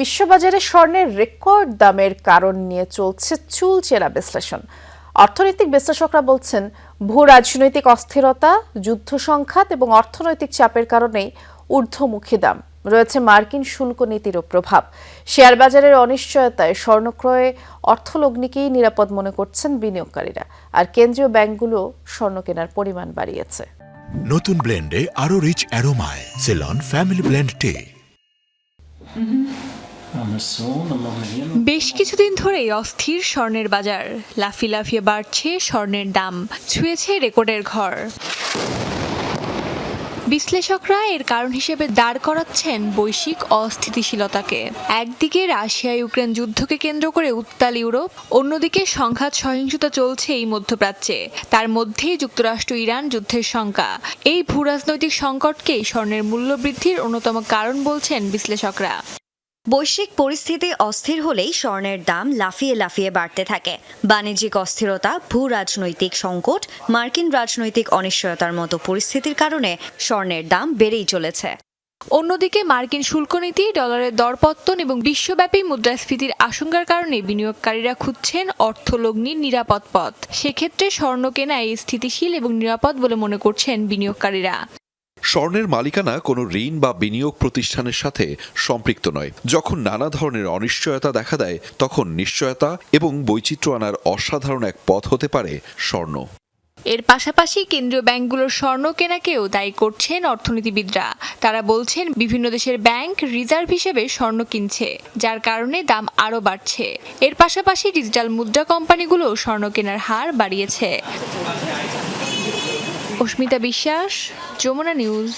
বিশ্ববাজারে স্বর্ণের রেকর্ড দামের কারণ নিয়ে চলছে চুলচেরা বিশ্লেষণ। অর্থনৈতিক বিশ্লেষকরা বলছেন, ভূ রাজনৈতিক অস্থিরতা, যুদ্ধ সংঘাত এবং অর্থনৈতিক চাপের কারণেই ঊর্ধ্বমুখী দাম। রয়েছে মার্কিন শুল্ক নীতিরও প্রভাব। শেয়ার বাজারের অনিশ্চয়তায় স্বর্ণ ক্রয়ে অর্থলগ্নিকেই নিরাপদ মনে করছেন বিনিয়োগকারীরা, আর কেন্দ্রীয় ব্যাংকগুলো স্বর্ণ কেনার পরিমাণ বাড়িয়েছে। নতুন ব্লেন্ডে আরো রিচ অ্যারোমায় সেলন ফ্যামিলি ব্লেন্ড টে। বেশ কিছুদিন ধরেই অস্থির স্বর্ণের বাজার। লাফিয়ে লাফিয়ে বাড়ছে স্বর্ণের দাম, ছুঁয়েছে রেকর্ডের ঘর। বিশ্লেষকরা এর কারণ হিসেবে দাঁড় করাচ্ছেন বৈশ্বিক অস্থিতিশীলতাকে। একদিকে রাশিয়া ইউক্রেন যুদ্ধকে কেন্দ্র করে উত্তাল ইউরোপ, অন্যদিকে সংঘাত সহিংসতা চলছে এই মধ্যপ্রাচ্যে। তার মধ্যেই যুক্তরাষ্ট্র ইরান যুদ্ধের শঙ্কা। এই ভূরাজনৈতিক সংকটকেই স্বর্ণের মূল্য বৃদ্ধির অন্যতম কারণ বলছেন বিশ্লেষকরা। বৈশ্বিক পরিস্থিতি অস্থির হলেই স্বর্ণের দাম লাফিয়ে লাফিয়ে বাড়তে থাকে। বাণিজ্যিক অস্থিরতা, ভূ রাজনৈতিক সংকট, মার্কিন রাজনৈতিক অনিশ্চয়তার মতো পরিস্থিতির কারণে স্বর্ণের দাম বেড়েই চলেছে। অন্যদিকে মার্কিন শুল্কনীতি, ডলারের দরপতন এবং বিশ্বব্যাপী মুদ্রাস্ফীতির আশঙ্কার কারণে বিনিয়োগকারীরা খুঁজছেন অর্থলগ্নির নিরাপদ পথ। সেক্ষেত্রে স্বর্ণ কেনাই স্থিতিশীল এবং নিরাপদ বলে মনে করছেন বিনিয়োগকারীরা। স্বর্ণের মালিকানা কোনো ঋণ বা বিনিয়োগ প্রতিষ্ঠানের সাথে সম্পৃক্ত নয়। যখন নানা ধরনের অনিশ্চয়তা দেখা দেয়, তখন নিশ্চয়তা এবং বৈচিত্র্য আনার অসাধারণ এক পথ হতে পারে স্বর্ণ। এর পাশাপাশি কেন্দ্রীয় ব্যাংকগুলোর স্বর্ণ কেনাকেও দায়ী করছেন অর্থনীতিবিদরা। তারা বলছেন, বিভিন্ন দেশের ব্যাংক রিজার্ভ হিসেবে স্বর্ণ কিনছে, যার কারণে দাম আরও বাড়ছে। এর পাশাপাশি ডিজিটাল মুদ্রা কোম্পানিগুলো স্বর্ণ কেনার হার বাড়িয়েছে। অস্মিতা বিশ্বাস, যমুনা নিউজ।